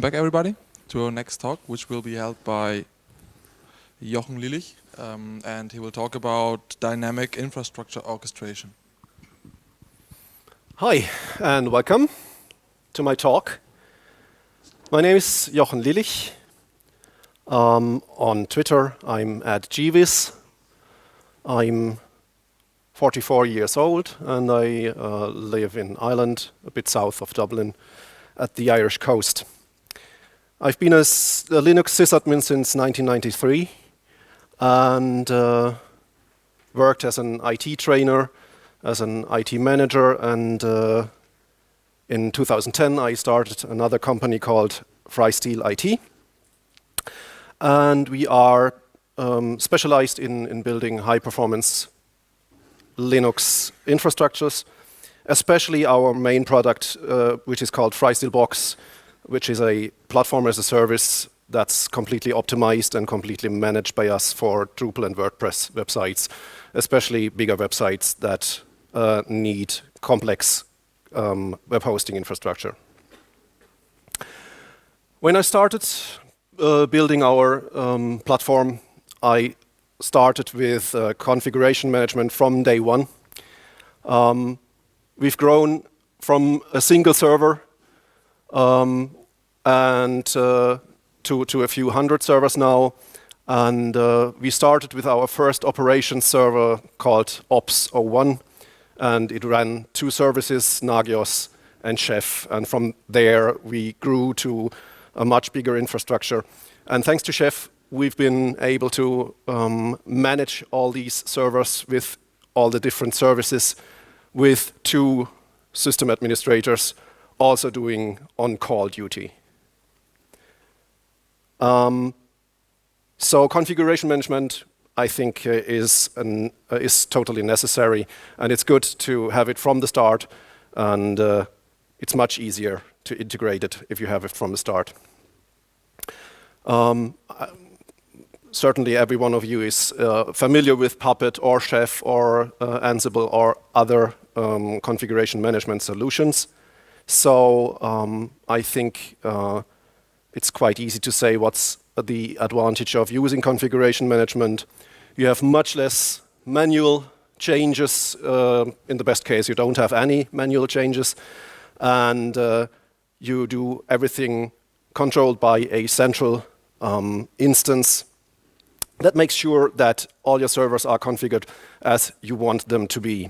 back, everybody, to our next talk, which will be held by Jochen Lillich, and he will talk about dynamic infrastructure orchestration. Hi, and welcome to my talk. My name is Jochen Lillich. On Twitter, I'm at GVIS. I'm 44 years old, and I live in Ireland, a bit south of Dublin, at the Irish coast. I've been a Linux sysadmin since 1993 and worked as an IT trainer, as an IT manager, and in 2010 I started another company called Freistyle IT. And we are specialized in building high-performance Linux infrastructures, especially our main product, which is called Freistyle Box, which is a platform as a service that's completely optimized and completely managed by us for Drupal and WordPress websites, especially bigger websites that need complex web hosting infrastructure. When I started building our platform, I started with configuration management from day one. We've grown from a single server and to a few hundred servers now. And we started with our first operations server called Ops01, and it ran two services, Nagios and Chef. And from there, we grew to a much bigger infrastructure. And thanks to Chef, we've been able to manage all these servers with all the different services with two system administrators also doing on-call duty. So configuration management, I think, is totally necessary, and it's good to have it from the start, and it's much easier to integrate it if you have it from the start. Certainly every one of you is familiar with Puppet or Chef or Ansible or other configuration management solutions. So I think it's quite easy to say what's the advantage of using configuration management. You have much less manual changes. In the best case, you don't have any manual changes. And you do everything controlled by a central instance that makes sure that all your servers are configured as you want them to be.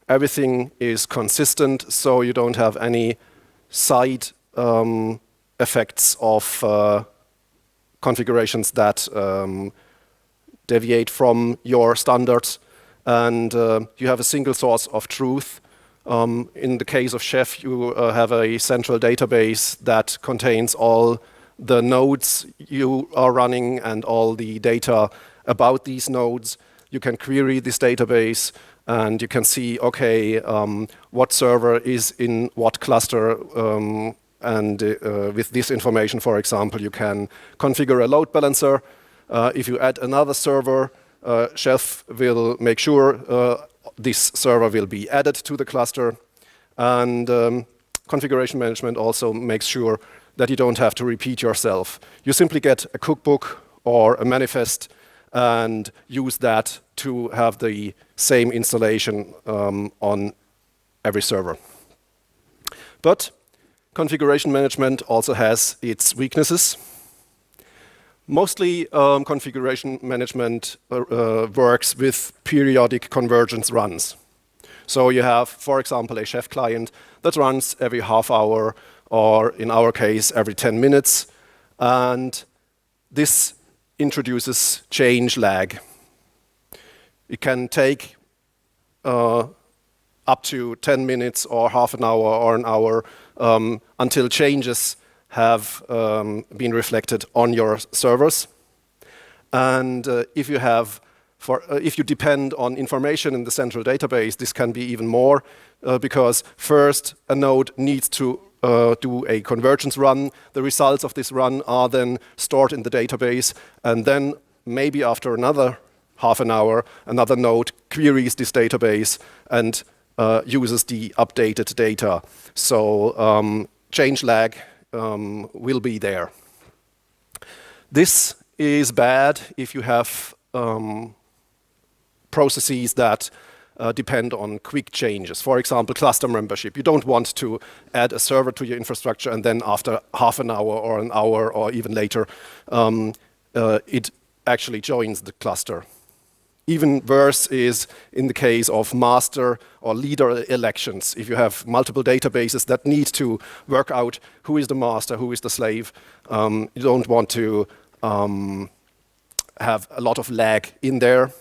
Everything is consistent, so you don't have any side effects of configurations that deviate from your standards. And you have a single source of truth. In the case of Chef, you have a central database that contains all the nodes you are running and all the data about these nodes. You can query this database, and you can see, okay, what server is in what cluster, and with this information, for example, you can configure a load balancer. If you add another server, Chef will make sure this server will be added to the cluster. And configuration management also makes sure that you don't have to repeat yourself. You simply get a cookbook or a manifest and use that to have the same installation on every server. But configuration management also has its weaknesses. Mostly configuration management works with periodic convergence runs. So you have, for example, a Chef client that runs every half hour, or in our case, every 10 minutes. And this introduces change lag. It can take up to 10 minutes or half an hour or an hour until changes have been reflected on your servers. And if you depend on information in the central database, this can be even more because first a node needs to do a convergence run. The results of this run are then stored in the database, and then maybe after another half an hour, another node queries this database and uses the updated data. So change lag will be there. This is bad if you have processes that depend on quick changes. For example, cluster membership. You don't want to add a server to your infrastructure and then after half an hour or even later, it actually joins the cluster. Even worse is in the case of master or leader elections. If you have multiple databases that need to work out who is the master, who is the slave, you don't want to have a lot of lag in there.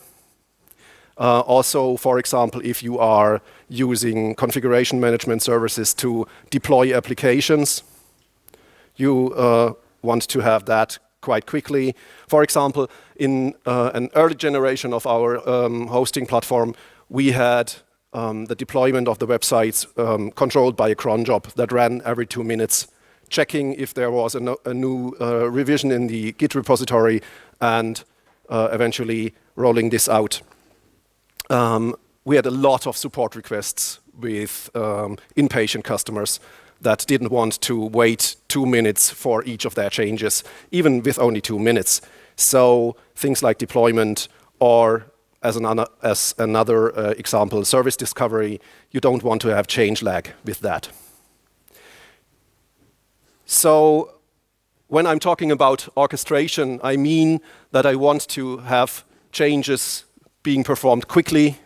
Also, for example, if you are using configuration management services to deploy applications, you want to have that quite quickly. For example, in an early generation of our hosting platform, we had the deployment of the websites controlled by a cron job that ran every 2 minutes, checking if there was a new revision in the Git repository and eventually rolling this out. We had a lot of support requests with impatient customers that didn't want to wait 2 minutes for each of their changes, even with only 2 minutes. So things like deployment or, as another example, service discovery, you don't want to have change lag with that. So when I'm talking about orchestration, I mean that I want to have changes being performed quickly,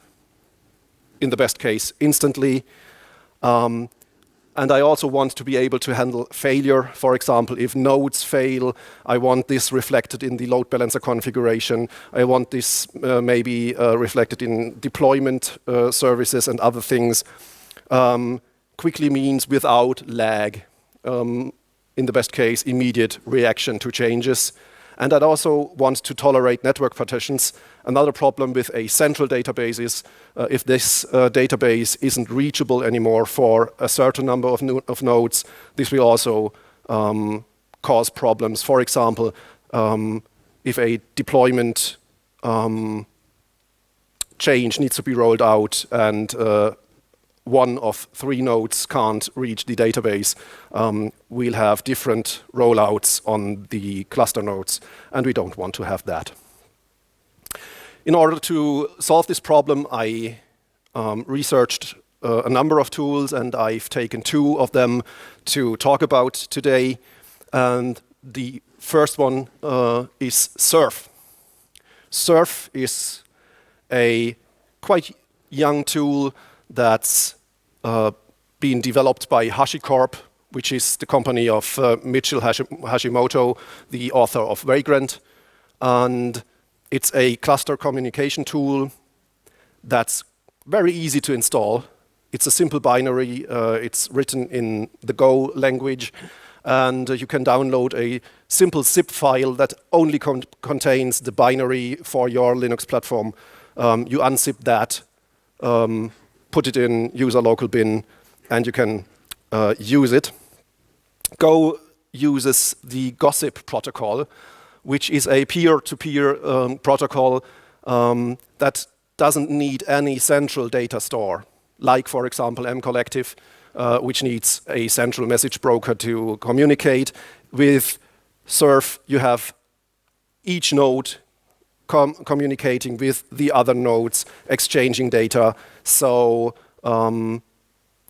in the best case, instantly. And I also want to be able to handle failure. For example, if nodes fail, I want this reflected in the load balancer configuration. I want this maybe reflected in deployment services and other things. Quickly means without lag. In the best case, immediate reaction to changes. And I'd also want to tolerate network partitions. Another problem with a central database is if this database isn't reachable anymore for a certain number of nodes, this will also cause problems. For example, if a deployment change needs to be rolled out and one of 3 nodes can't reach the database, we'll have different rollouts on the cluster nodes, and we don't want to have that. In order to solve this problem, I researched a number of tools, and I've taken 2 of them to talk about today. And the first one is serf. Serf is a quite young tool that's being developed by HashiCorp, which is the company of Michio Hashimoto, the author of Vagrant. And it's a cluster communication tool that's very easy to install. It's a simple binary. It's written in the Go language. And you can download a simple zip file that only contains the binary for your Linux platform. You unzip that, put it in user local bin, and you can use it. Go uses the gossip protocol, which is a peer-to-peer protocol that doesn't need any central data store, like, for example, mCollective, which needs a central message broker to communicate. With serf, you have each node communicating with the other nodes, exchanging data. So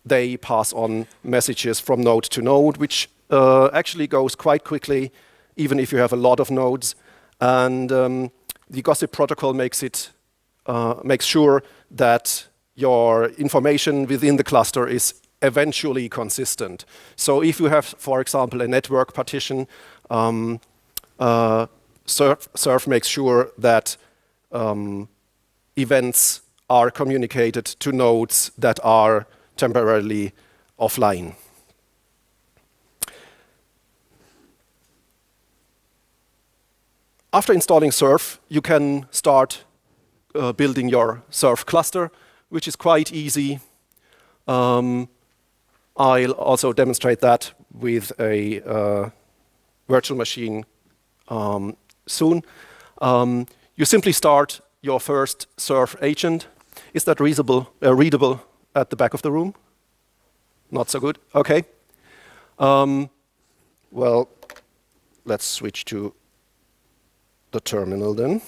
they pass on messages from node to node, which actually goes quite quickly, even if you have a lot of nodes. And the gossip protocol makes sure that your information within the cluster is eventually consistent. So if you have, for example, a network partition, serf makes sure that events are communicated to nodes that are temporarily offline. After installing serf, you can start building your serf cluster, which is quite easy. I'll also demonstrate that with a virtual machine soon. You simply start your first serf agent. Is that readable at the back of the room? Not so good. Okay. Well, let's switch to the terminal then.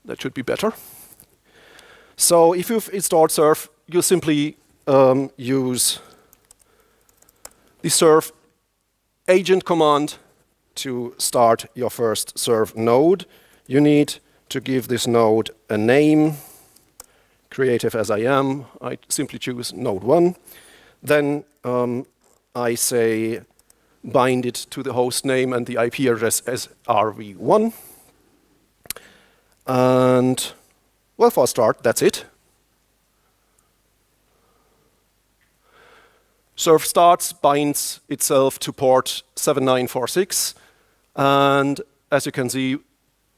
That should be better. So if you've installed serf, you simply use the serf agent command to start your first serf node. You need to give this node a name, creative as I am. I simply choose node 1. Then I say bind it to the host name and the IP address as RV1. And, well, for a start, that's it. Serf starts, binds itself to port 7946. And as you can see,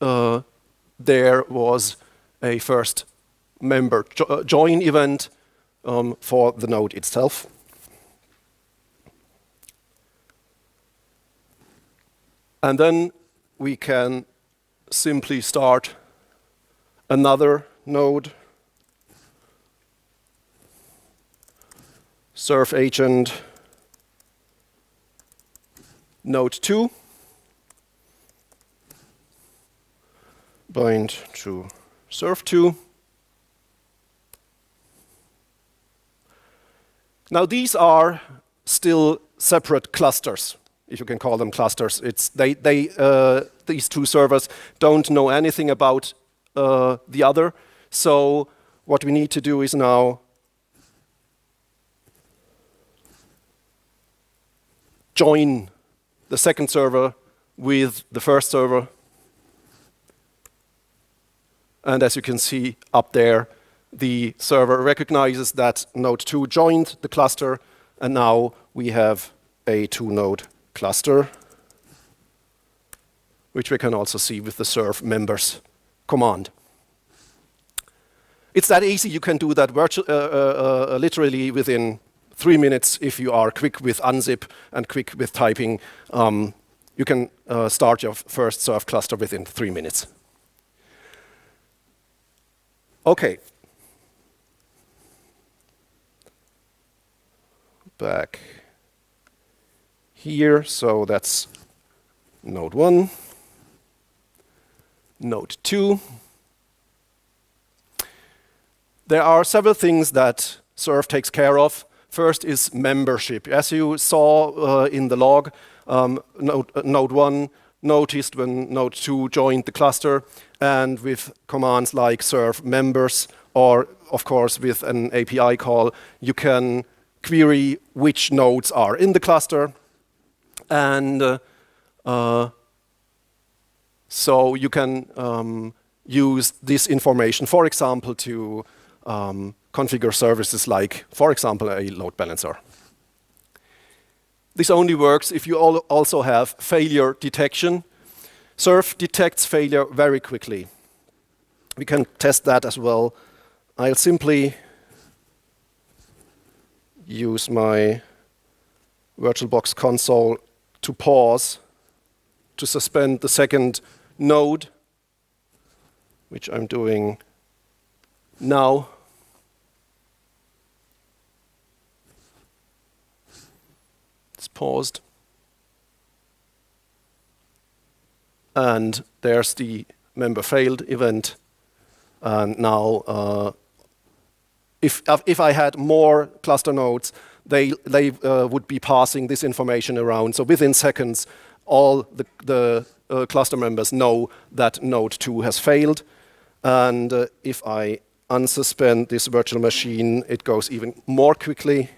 there was a first member join event for the node itself. And then we can simply start another node, serf agent node 2, bind to serf 2. Now these are still separate clusters, if you can call them clusters. These two servers don't know anything about the other. So what we need to do is now join the second server with the first server. And as you can see up there, the server recognizes that node 2 joined the cluster, and now we have a 2-node cluster, which we can also see with the serf members command. It's that easy. You can do that literally within 3 minutes if you are quick with unzip and quick with typing. You can start your first serf cluster within 3 minutes. Okay. Back here, so that's node 1, node 2. There are several things that serf takes care of. First is membership. As you saw in the log, node 1 noticed when node 2 joined the cluster, and with commands like serf members, or of course with an API call, you can query which nodes are in the cluster. And so you can use this information, for example, to configure services like, for example, a load balancer. This only works if you also have failure detection. Serf detects failure very quickly. We can test that as well. I'll simply use my VirtualBox console to pause, to suspend the second node, which I'm doing now. It's paused. And there's the member failed event. And now, if I had more cluster nodes, they would be passing this information around. So within seconds, all the cluster members know that node 2 has failed. And if I unsuspend this virtual machine, it goes even more quickly.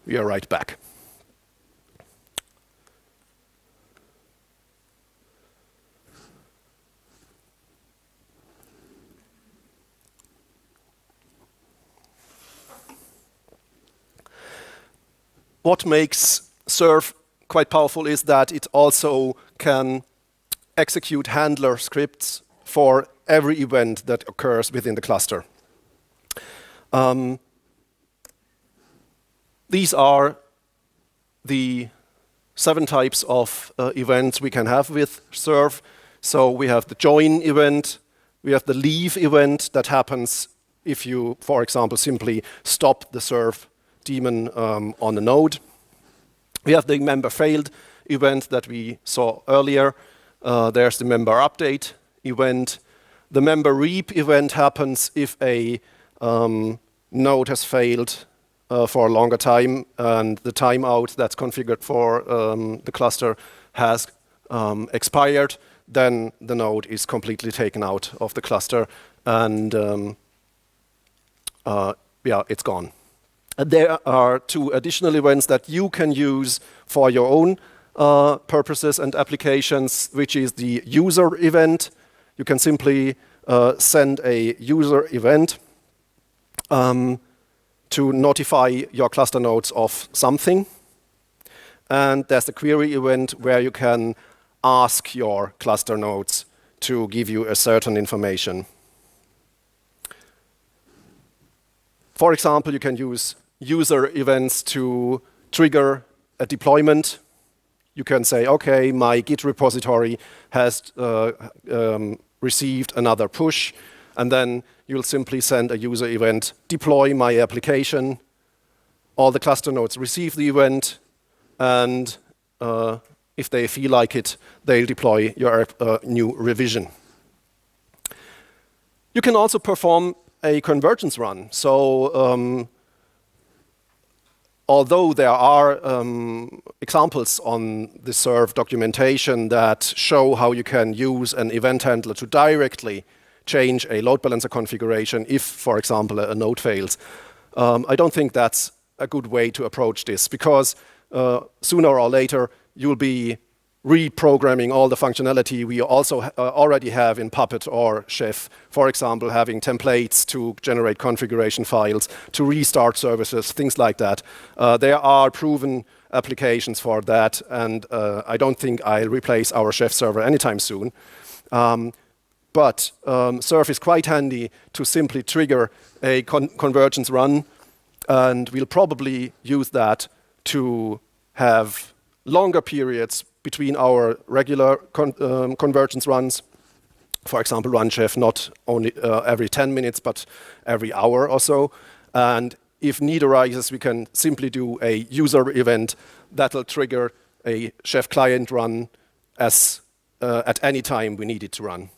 We are right back. What makes serf quite powerful is that it also can execute handler scripts for every event that occurs within the cluster. These are the 7 types of events we can have with serf. So we have the join event, we have the leave event that happens if you, for example, simply stop the serf daemon on a node. We have the member failed event that we saw earlier. There's the member update event. The member reap event happens if a node has failed for a longer time and the timeout that's configured for the cluster has expired. Then the node is completely taken out of the cluster and yeah, it's gone. There are two additional events that you can use for your own purposes and applications, which is the user event. You can simply send a user event to notify your cluster nodes of something. And there's the query event where you can ask your cluster nodes to give you a certain information. For example, you can use user events to trigger a deployment. You can say, okay, my Git repository has received another push, and then you'll simply send a user event, deploy my application. All the cluster nodes receive the event, and if they feel like it, they'll deploy your new revision. You can also perform a convergence run. So although there are examples on the serf documentation that show how you can use an event handler to directly change a load balancer configuration if, for example, a node fails, I don't think that's a good way to approach this, because sooner or later you'll be reprogramming all the functionality we also already have in Puppet or Chef. For example, having templates to generate configuration files, to restart services, things like that. There are proven applications for that, and I don't think I'll replace our Chef server anytime soon. But serf is quite handy to simply trigger a convergence run, and we'll probably use that to have longer periods between our regular convergence runs. For example, run Chef not only every 10 minutes, but every hour or so. And if need arises, we can simply do a user event that'll trigger a Chef client run as at any time we need it to run.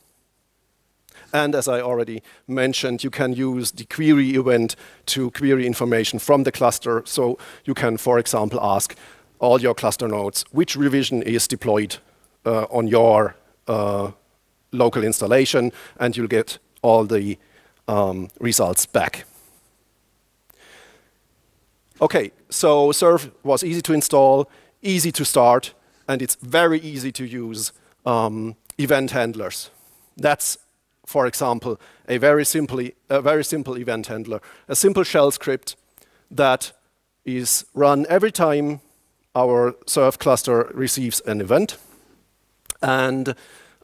And as I already mentioned, you can use the query event to query information from the cluster. So you can, for example, ask all your cluster nodes which revision is deployed on your local installation, and you'll get all the results back. Okay, so serf was easy to install, easy to start, and it's very easy to use event handlers. That's, for example, a very simple event handler, a simple shell script that is run every time our serf cluster receives an event, and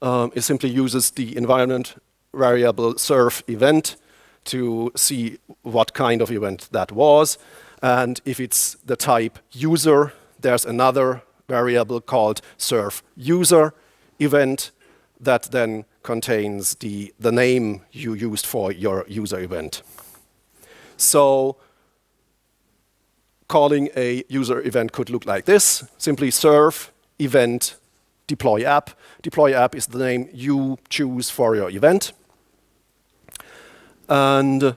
it simply uses the environment variable serf event to see what kind of event that was. And if it's the type user, there's another variable called serf user event that then contains the name you used for your user event. So calling a user event could look like this. Simply serf event deploy app. Deploy app is the name you choose for your event. And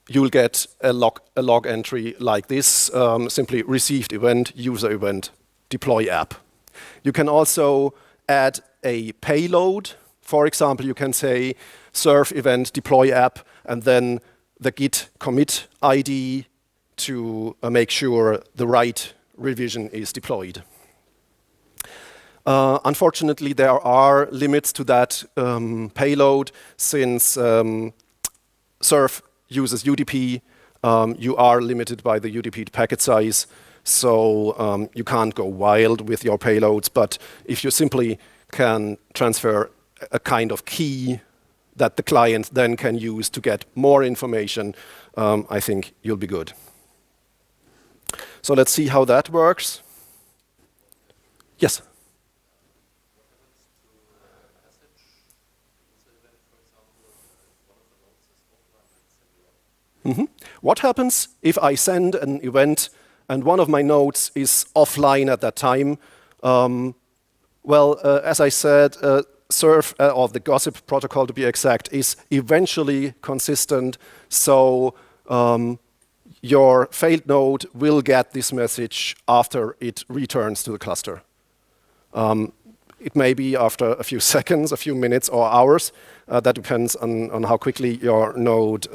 you'll get a log entry like this, simply received event, user event, deploy app. You can also add a payload. For example, you can say serf event deploy app and then the git commit ID to make sure the right revision is deployed. Unfortunately, there are limits to that payload. Since serf uses UDP, you are limited by the UDP packet size, so you can't go wild with your payloads. But if you simply can transfer a kind of key that the client then can use to get more information, I think you'll be good. So let's see how that works. Yes? What happens if I send an event and one of my nodes is offline at that time? Well, as I said, serf, or the gossip protocol to be exact, is eventually consistent. So your failed node will get this message after it returns to the cluster. It may be after a few seconds, a few minutes, or hours. That depends on how quickly your node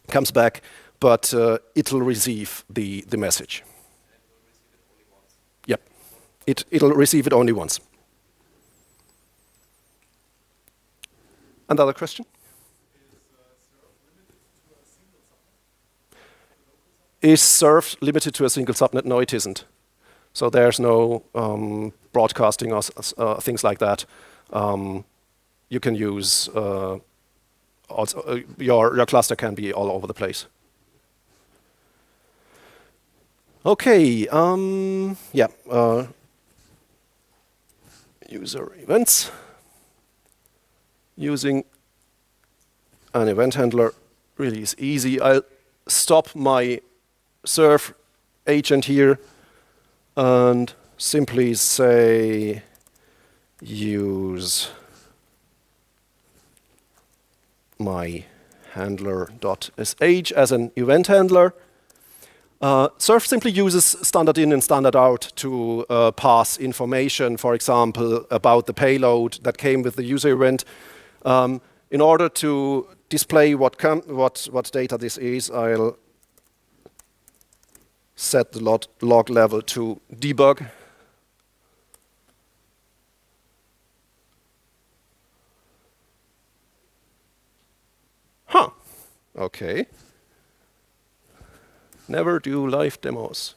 comes back, but it'll receive the message. Yep, it'll receive it only once. Another question? Is serf limited to a single subnet? No, it isn't. So there's no broadcasting or things like that. You can use also your cluster can be all over the place. Okay. User events. Using an event handler really is easy. I'll stop my serf agent here and simply say use my handler.sh as an event handler. Serf simply uses standard in and standard out to pass information, for example, about the payload that came with the user event. In order to display what data this is, I'll set the log level to debug. Huh. Okay. Never do live demos.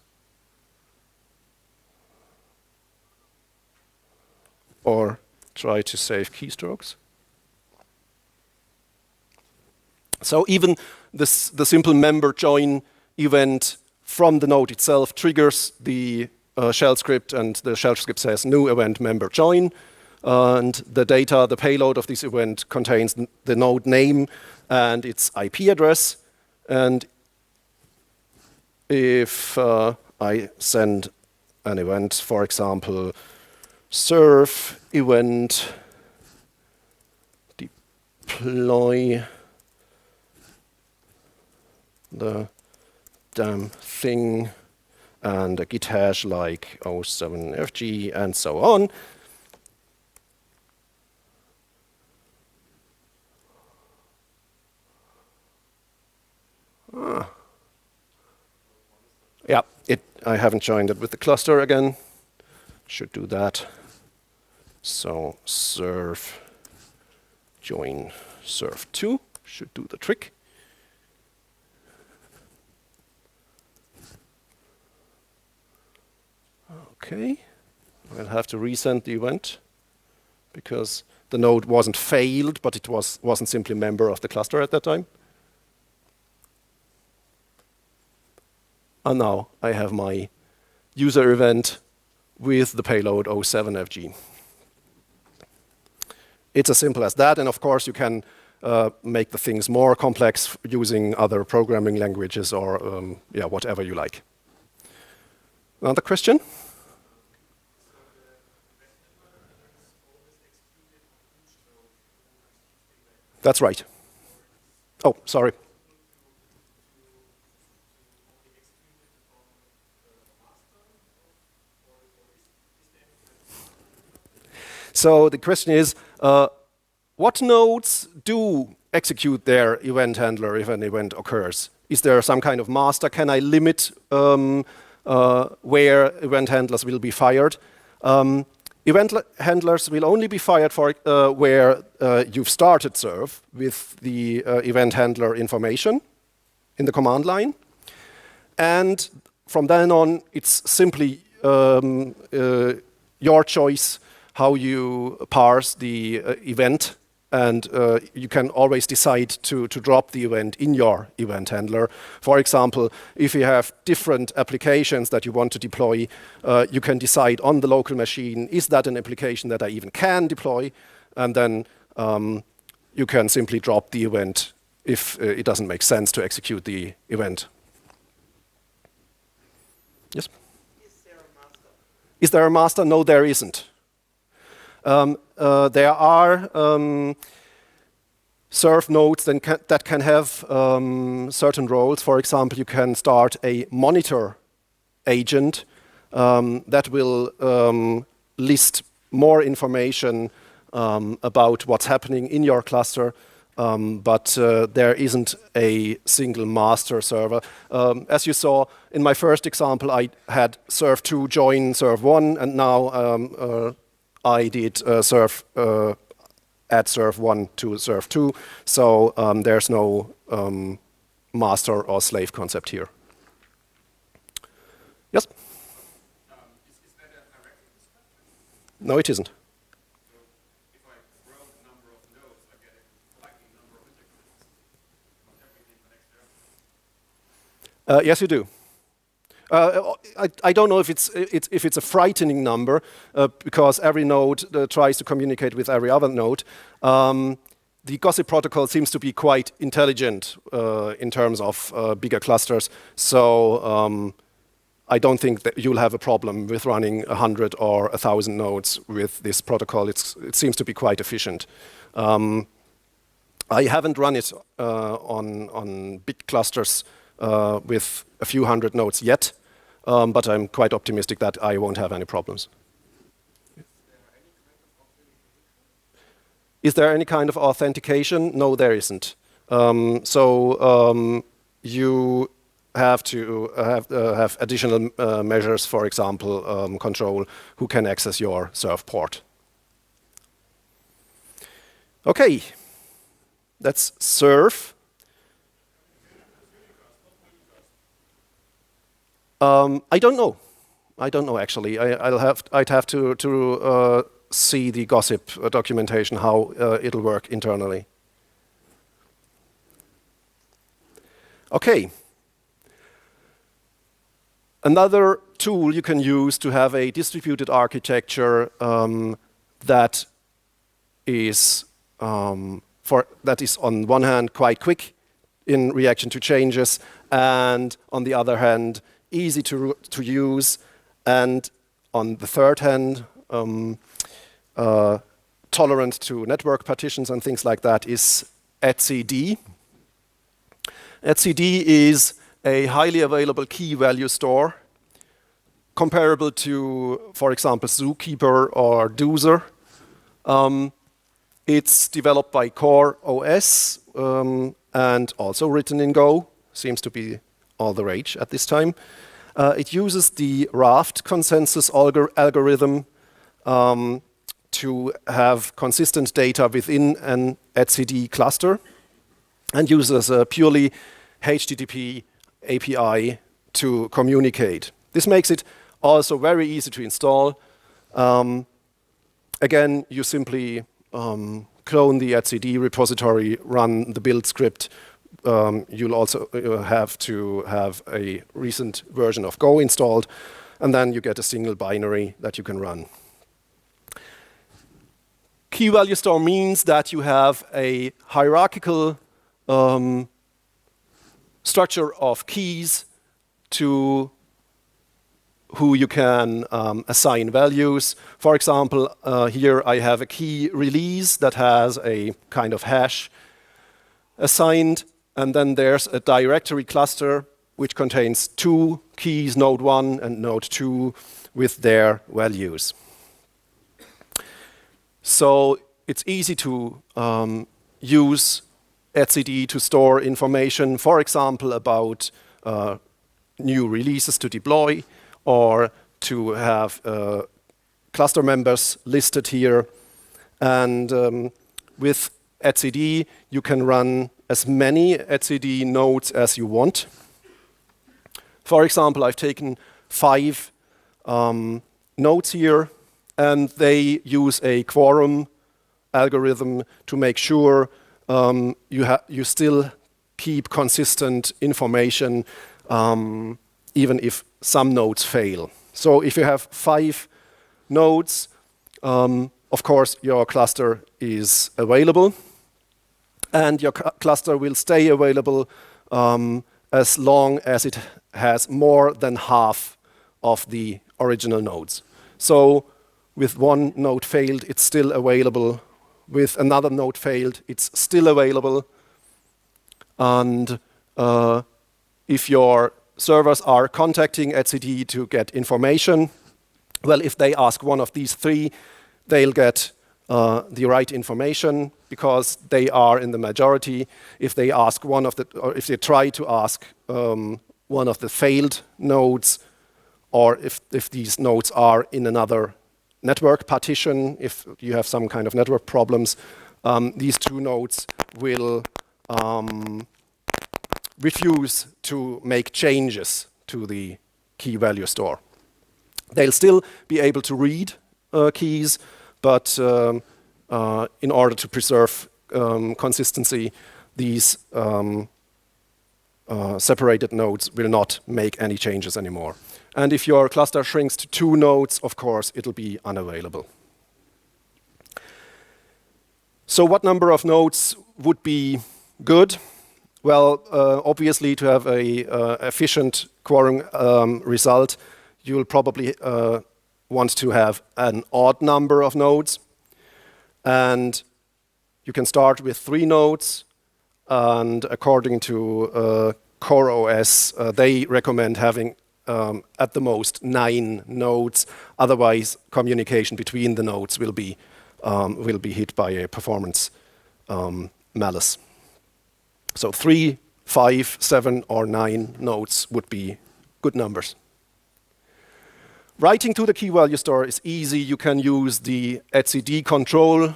Or try to save keystrokes. So even the simple member join event from the node itself triggers the shell script, and the shell script says new event member join. And the data, the payload of this event contains the node name and its IP address. And if I send an event, for example, serf event deploy the damn thing and a git hash like 07fg and so on. Yeah, I haven't joined it with the cluster again. Should do that. So serf join serf2 should do the trick. Okay, I'll have to resend the event because the node wasn't failed, but it wasn't simply a member of the cluster at that time. And now I have my user event with the payload 07fg. It's as simple as that, and of course you can make the things more complex using other programming languages or whatever you like. Another question? That's right. Oh, sorry. So the question is, what nodes do execute their event handler if an event occurs? Is there some kind of master? Can I limit where event handlers will be fired? Event handlers will only be fired for where you've started serf with the event handler information in the command line. And from then on, it's simply your choice how you parse the event. And you can always decide to drop the event in your event handler. For example, if you have different applications that you want to deploy, you can decide on the local machine, is that an application that I even can deploy? And then you can simply drop the event if it doesn't make sense to execute the event. Yes? Is there a master? Is there a master? No, there isn't. There are serf nodes that can have certain roles. For example, you can start a monitor agent that will list more information about what's happening in your cluster, but there isn't a single master server. As you saw in my first example, I had serf2 join serf1, and now I did serf add serf1 to serf2, so there's no master or slave concept here. Yes? Is that a direct instruction? No, it isn't. So if I grow the number of nodes, I get a likely number of interconnects of everything connects there? Yes, you do. I don't know if it's a frightening number because every node tries to communicate with every other node. The gossip protocol seems to be quite intelligent in terms of bigger clusters, so I don't think that you'll have a problem with running 100 or 1,000 nodes with this protocol. It seems to be quite efficient. I haven't run it on big clusters with a few hundred nodes yet, but I'm quite optimistic that I won't have any problems. Is there any kind of authentication? No, there isn't. You have to have additional measures, for example, control who can access your serf port. Okay, that's serf. I don't know. I don't know actually. I'd have to see the gossip documentation how it'll work internally. Okay. Another tool you can use to have a distributed architecture that is on one hand quite quick in reaction to changes, and on the other hand easy to use, and on the third hand tolerant to network partitions and things like that, is etcd. etcd is a highly available key value store comparable to, for example, Zookeeper or Doozer. It's developed by Core OS and also written in Go. Seems to be all the rage at this time. It uses the raft consensus algorithm to have consistent data within an etcd cluster, and uses a purely HTTP API to communicate. This makes it also very easy to install. Again, you simply clone the etcd repository, run the build script. You'll also have to have a recent version of Go installed, and then you get a single binary that you can run. Key value store means that you have a hierarchical structure of keys to who you can assign values. For example, here I have a key release that has a kind of hash assigned, and then there's a directory cluster which contains two keys, node 1 and node 2, with their values. So it's easy to use etcd to store information, for example, about new releases to deploy, or to have cluster members listed here. And with etcd, you can run as many etcd nodes as you want. For example, I've taken 5 nodes here, and they use a Quorum algorithm to make sure you still keep consistent information even if some nodes fail. So if you have 5 nodes, of course your cluster is available. And your cluster will stay available as long as it has more than half of the original nodes. So with one node failed, it's still available. With another node failed, it's still available. And if your servers are contacting etcd to get information, well, if they ask one of these three, they'll get the right information because they are in the majority. If they ask one of the, or if they try to ask one of the failed nodes, or if these nodes are in another network partition, if you have some kind of network problems, these two nodes will refuse to make changes to the key value store. They'll still be able to read keys, but in order to preserve consistency, these separated nodes will not make any changes anymore. And if your cluster shrinks to 2 nodes, of course, it'll be unavailable. So what number of nodes would be good? Well, obviously, to have a efficient quorum result, you'll probably want to have an odd number of nodes. And you can start with 3 nodes. And according to CoreOS, they recommend having at the most 9 nodes. Otherwise, communication between the nodes will be hit by a performance malus. So 3, 5, 7, or 9 nodes would be good numbers. Writing to the key value store is easy. You can use the etcd control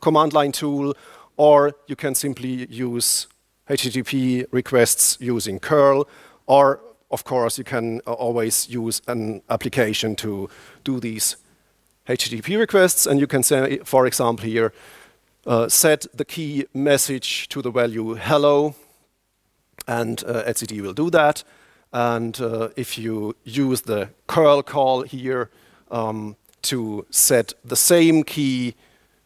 command line tool, or you can simply use HTTP requests using curl, or of course you can always use an application to do these HTTP requests, and you can say, for example here, set the key message to the value hello, and etcd will do that. And if you use the curl call here to set the same key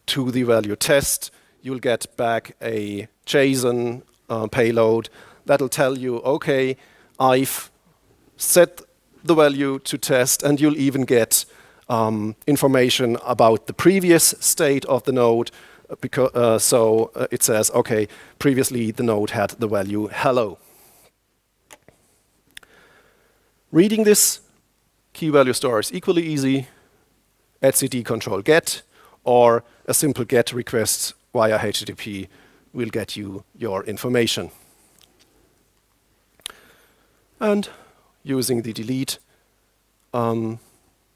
to the value test, you'll get back a JSON payload that'll tell you, okay, I've set the value to test, and you'll even get information about the previous state of the node. So it says, okay, previously the node had the value hello. Reading this key value store is equally easy. etcd control get, or a simple get request via HTTP will get you your information. And using the delete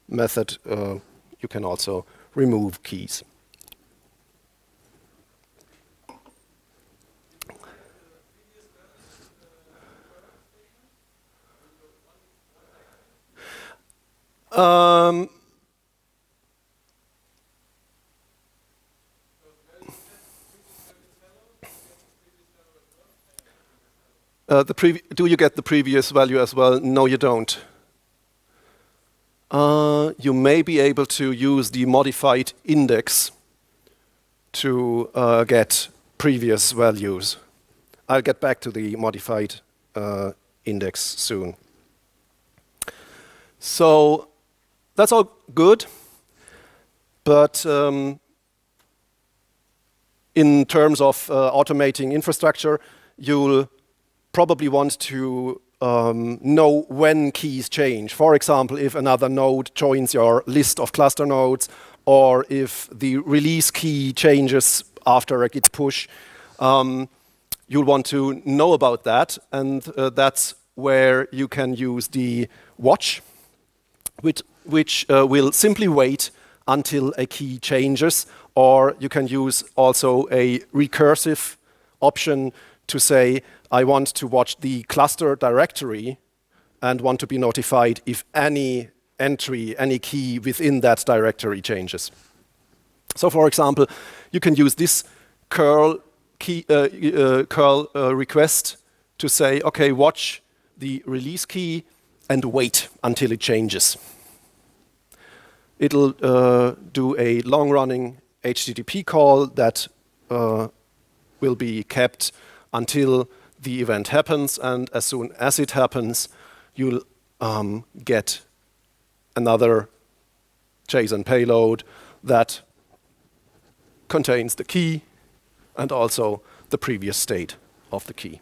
method, you can also remove keys. Do you get the previous value as well? No, you don't. You may be able to use the modified index to get previous values. I'll get back to the modified index soon. So that's all good, but in terms of automating infrastructure, you'll probably want to know when keys change. For example, if another node joins your list of cluster nodes, or if the release key changes after a git push, you'll want to know about that, and that's where you can use the watch, which will simply wait until a key changes, or you can use also a recursive option to say, I want to watch the cluster directory and want to be notified if any entry, any key within that directory changes. So for example, you can use this curl request to say, okay, watch the release key and wait until it changes. It'll do a long-running HTTP call that will be kept until the event happens, and as soon as it happens, you'll get another JSON payload that contains the key and also the previous state of the key.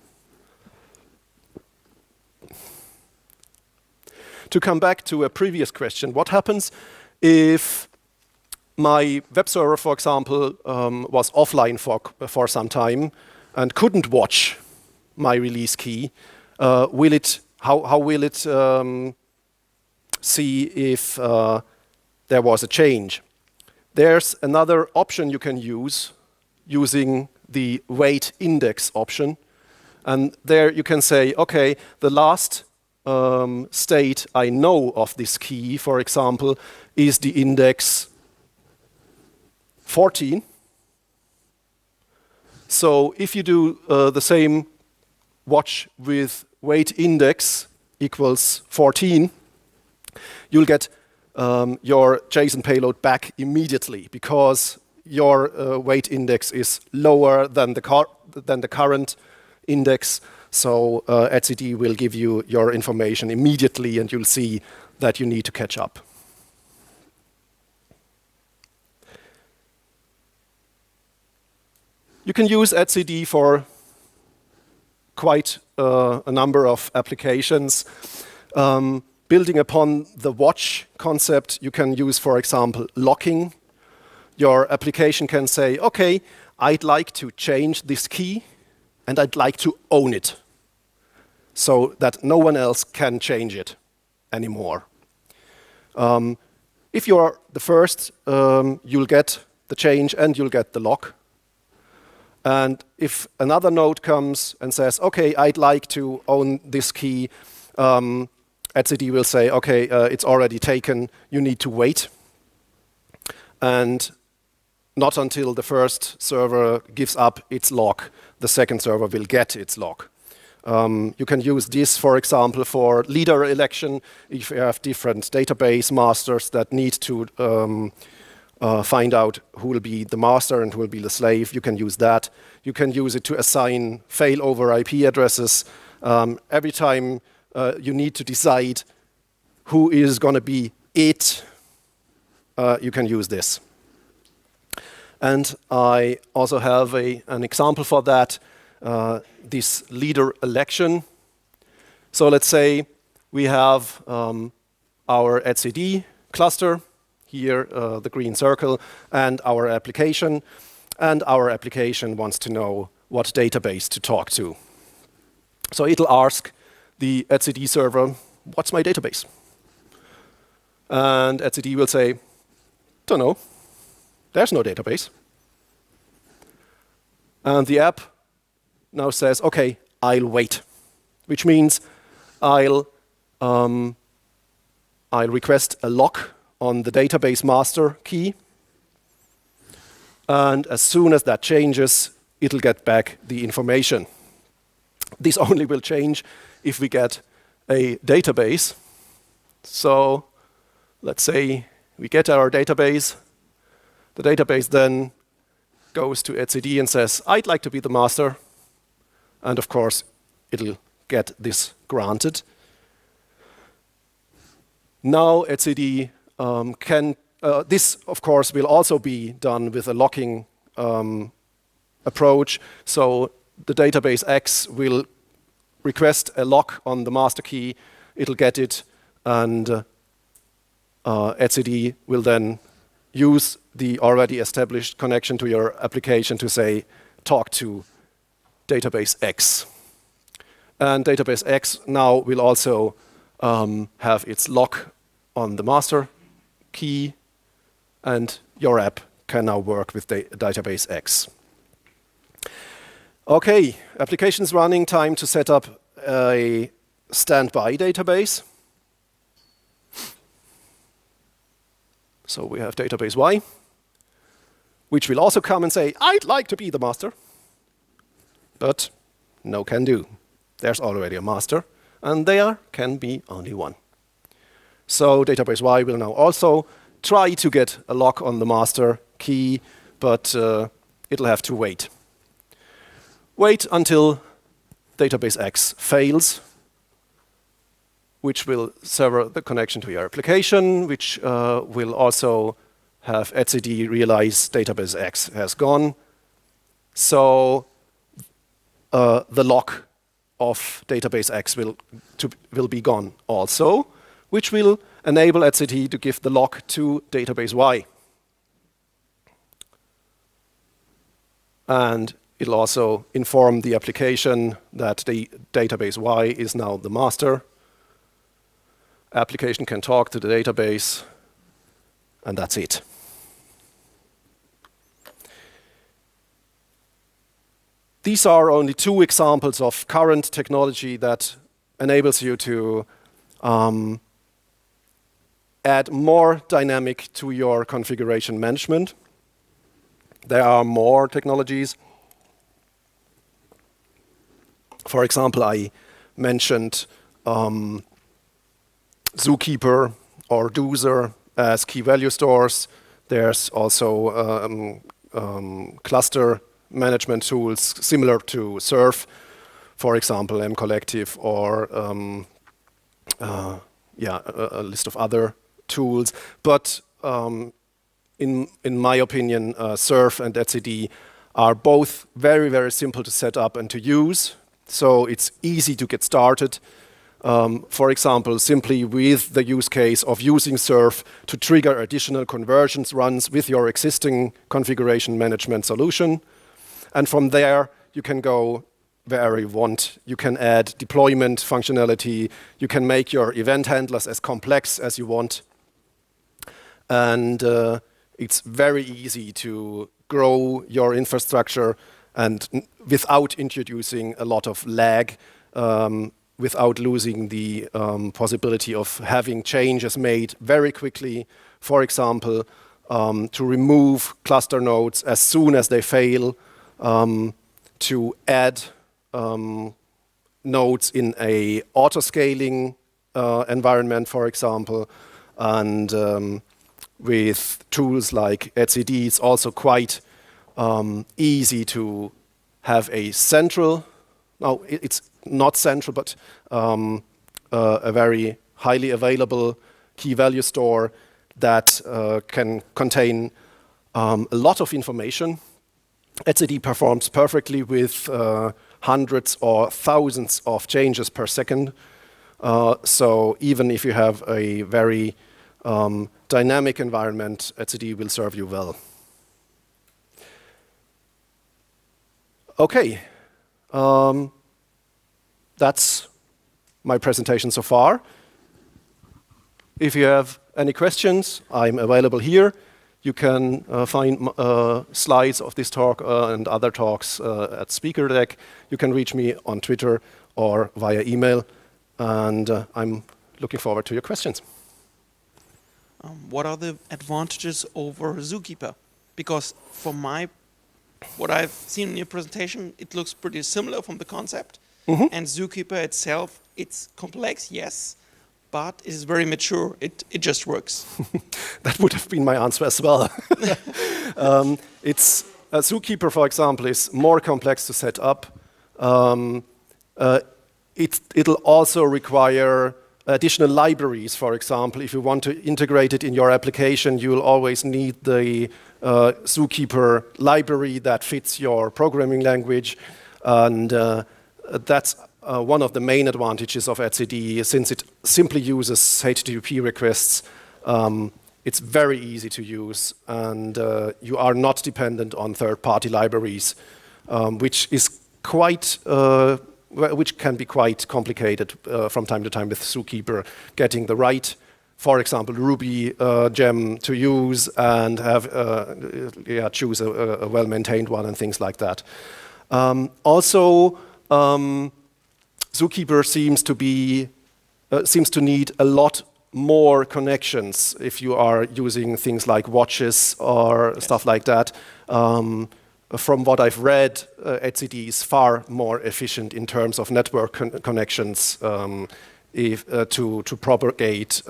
To come back to a previous question, what happens if my web server, for example, was offline for some time and couldn't watch my release key? How will it see if there was a change? There's another option you can use using the wait index option. And there you can say, okay, the last state I know of this key, for example, is the index 14. So if you do the same watch with wait index equals 14, you'll get your JSON payload back immediately because your wait index is lower than the current index. So etcd will give you your information immediately, and you'll see that you need to catch up. You can use etcd for quite a number of applications. Building upon the watch concept, you can use, for example, locking. Your application can say, okay, I'd like to change this key, and I'd like to own it so that no one else can change it anymore. If you're the first, you'll get the change and you'll get the lock. And if another node comes and says, okay, I'd like to own this key, etcd will say, okay, it's already taken, you need to wait. And not until the first server gives up its lock, the second server will get its lock. You can use this, for example, for leader election. If you have different database masters that need to find out who will be the master and who will be the slave, you can use that. You can use it to assign failover IP addresses. Every time you need to decide who is going to be it, you can use this. And I also have an example for that, this leader election. So let's say we have our etcd cluster, here the green circle, and our application. And our application wants to know what database to talk to. So it'll ask the etcd server, what's my database? And etcd will say, don't know. There's no database. And the app now says, okay, I'll wait, which means I'll request a lock on the database master key. And as soon as that changes, it'll get back the information. This only will change if we get a database. So let's say we get our database. The database then goes to etcd and says, I'd like to be the master. And of course, it'll get this granted. Now etcd this, of course, will also be done with a locking approach. So the database X will request a lock on the master key. It'll get it, and etcd will then use the already established connection to your application to say, talk to database X. And database X now will also have its lock on the master key, and your app can now work with database X. Okay, applications running, time to set up a standby database. So we have database Y, which will also come and say, I'd like to be the master. But no can do. There's already a master, and there can be only one. So database Y will now also try to get a lock on the master key, but it'll have to wait. wait until database X fails, which will sever the connection to your application, which will also have etcd realize database X has gone. So the lock of database X will be gone also, which will enable etcd to give the lock to database Y. And it'll also inform the application that the database Y is now the master. Application can talk to the database, and that's it. These are only two examples of current technology that enables you to add more dynamic to your configuration management. There are more technologies. For example, I mentioned Zookeeper or Doozer as key value stores. There's also cluster management tools similar to serf, for example, mCollective or a list of other tools. But in my opinion, serf and etcd are both very, very simple to set up and to use. So it's easy to get started. For example, simply with the use case of using serf to trigger additional convergence runs with your existing configuration management solution. And from there, you can go wherever you want. You can add deployment functionality. You can make your event handlers as complex as you want. And it's very easy to grow your infrastructure and without introducing a lot of lag, without losing the possibility of having changes made very quickly. For example, to remove cluster nodes as soon as they fail, to add nodes in a auto-scaling environment, for example, and with tools like etcd, it's also quite easy to have a central, no, it's not central, but a very highly available key value store that can contain a lot of information. etcd performs perfectly with hundreds or thousands of changes per second. So even if you have a very dynamic environment, etcd will serve you well. Okay. That's my presentation so far. If you have any questions, I'm available here. You can find slides of this talk and other talks at Speaker Deck. You can reach me on Twitter or via email, and I'm looking forward to your questions. What are the advantages over Zookeeper? Because from what I've seen in your presentation, it looks pretty similar from the concept. Mm-hmm. And Zookeeper itself, it's complex, yes, but it is very mature. It just works. That would have been my answer as well. It's Zookeeper, for example, is more complex to set up. It'll also require additional libraries. For example, if you want to integrate it in your application, you will always need the Zookeeper library that fits your programming language, and that's one of the main advantages of etcd. Since it simply uses HTTP requests, it's very easy to use, and you are not dependent on third-party libraries, which can be quite complicated from time to time with Zookeeper, getting the right, for example, Ruby gem to use and have choose a well-maintained one and things like that. Also, Zookeeper seems to need a lot more connections if you are using things like watches or stuff like that. From what I've read, etcd is far more efficient in terms of network connections to propagate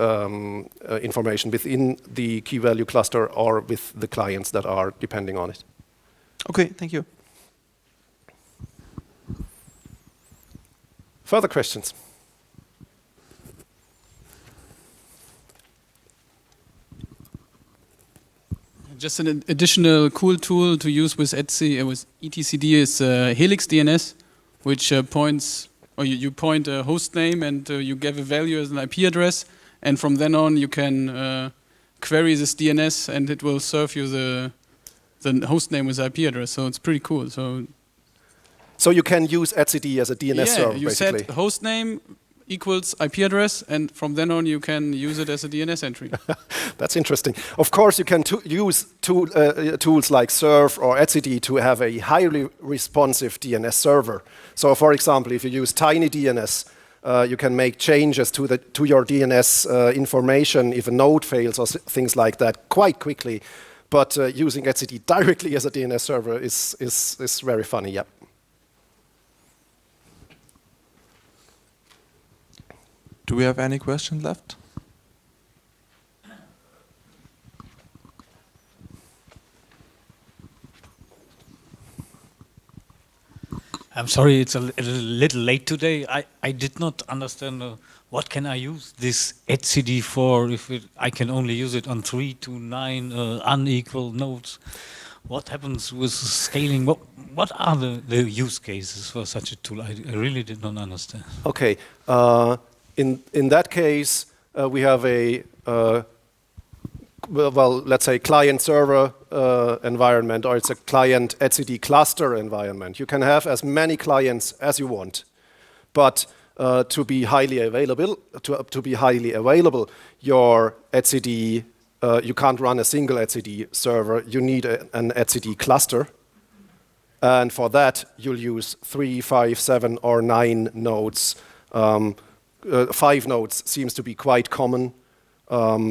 information within the key value cluster or with the clients that are depending on it. Okay, thank you. Further questions? Just an additional cool tool to use with Etsy with etcd is Helix DNS, which points, or you point a host name and you give a value as an IP address, and from then on you can query this DNS and it will serve you the host name with IP address. So it's pretty cool. So you can use etcd as a DNS server, you basically. set host name equals IP address, and from then on you can use it as a DNS entry. That's interesting. Of course, you can use tools like serf or etcd to have a highly responsive DNS server. So, for example, if you use TinyDNS, you can make changes to your DNS information if a node fails or things like that quite quickly. But using etcd directly as a DNS server is very funny. Yep. Do we have any questions left? I'm sorry, it's a little late today. I did not understand what can I use this etcd for if I can only use it on 3 to 9 unequal nodes. What happens with scaling? What are the use cases for such a tool? I really did not understand. Okay. In that case, we have a well, let's say client-server environment, or it's a client etcd cluster environment. You can have as many clients as you want, but to be highly available, your etcd, you can't run a single etcd server. You need an etcd cluster, and for that you'll use 3, 5, 7, or 9 nodes. 5 nodes seems to be quite common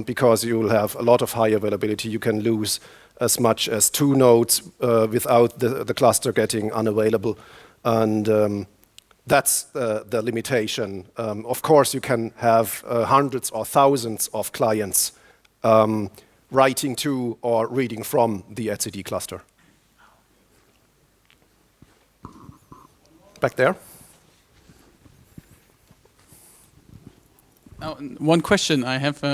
because you'll have a lot of high availability. You can lose as much as 2 nodes without the cluster getting unavailable, and that's the limitation. Of course, you can have hundreds or thousands of clients writing to or reading from the etcd cluster. Back there. Now, one question I have,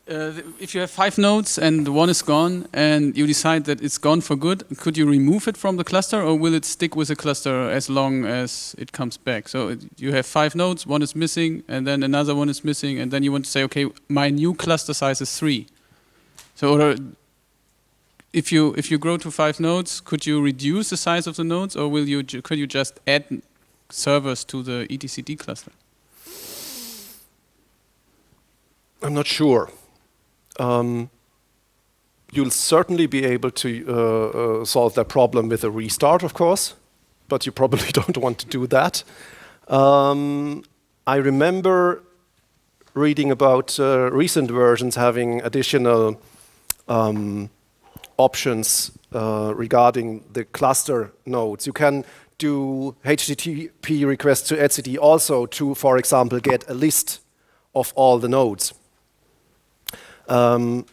if you have 5 nodes and one is gone and you decide that it's gone for good, could you remove it from the cluster, or will it stick with the cluster as long as it comes back? So you have 5 nodes, one is missing, and then another one is missing, and then you want to say, okay, my new cluster size is 3. So if you grow to 5 nodes, could you reduce the size of the nodes, or could you just add servers to the etcd cluster? I'm not sure. You'll certainly be able to solve that problem with a restart, of course, but you probably don't want to do that. I remember reading about recent versions having additional options regarding the cluster nodes. You can do HTTP requests to etcd also to, for example, get a list of all the nodes. And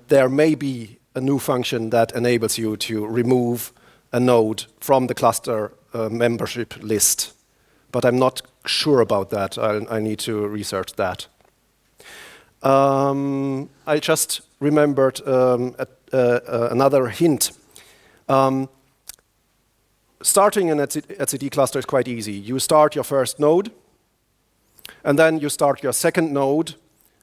there may be a new function that enables you to remove a node from the cluster membership list. But I'm not sure about that. I need to research that. I just remembered another hint. Starting an etcd cluster is quite easy. You start your first node, and then you start your second node,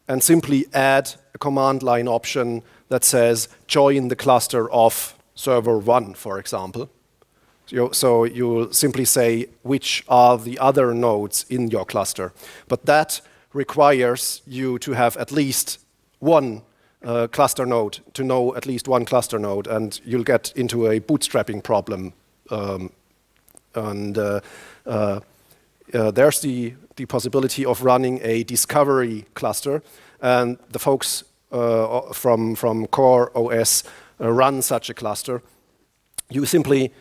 and simply add a command line option that says join the cluster of server 1, for example. So you'll simply say which are the other nodes in your cluster. But that requires you to have at least one cluster node, to know at least one cluster node, and you'll get into a bootstrapping problem. There's the possibility of running a discovery cluster, and the folks from Core OS run such a cluster. You simply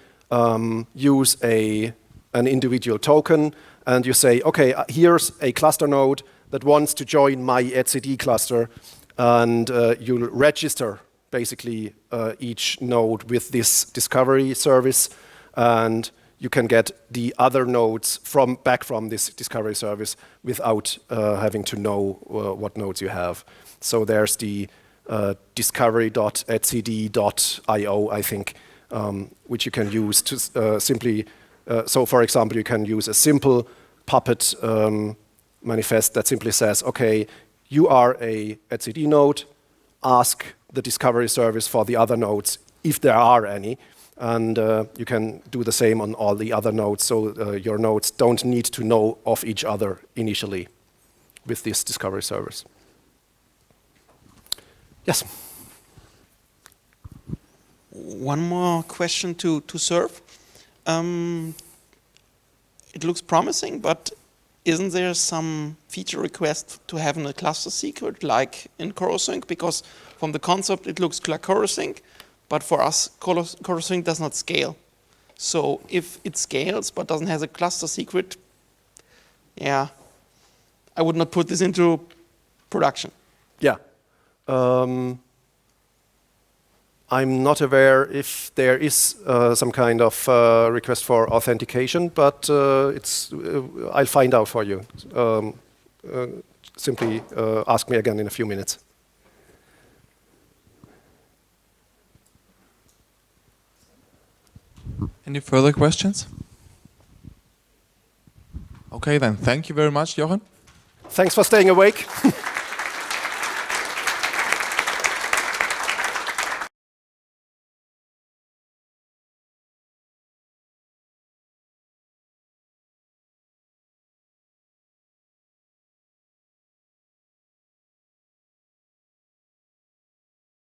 use an individual token, and you say, okay, here's a cluster node that wants to join my etcd cluster, and you'll register basically each node with this discovery service, and you can get the other nodes back from this discovery service without having to know what nodes you have. So there's the discovery.etcd.io, I think, which you can use to simply, so for example, you can use a simple Puppet manifest that simply says, okay, you are a etcd node, ask the discovery service for the other nodes, if there are any, and you can do the same on all the other nodes, so your nodes don't need to know of each other initially with this discovery service. Yes? One more question to serf. It looks promising, but isn't there some feature request to have a cluster secret like in ChorusSync? Because from the concept it looks like ChorusSync, but for us ChorusSync does not scale. So if it scales but doesn't have a cluster secret, yeah, I would not put this into production. Yeah. I'm not aware if there is some kind of request for authentication, but I'll find out for you. Simply ask me again in a few minutes. Any further questions? Okay then, thank you very much, Jochen. Thanks for staying awake.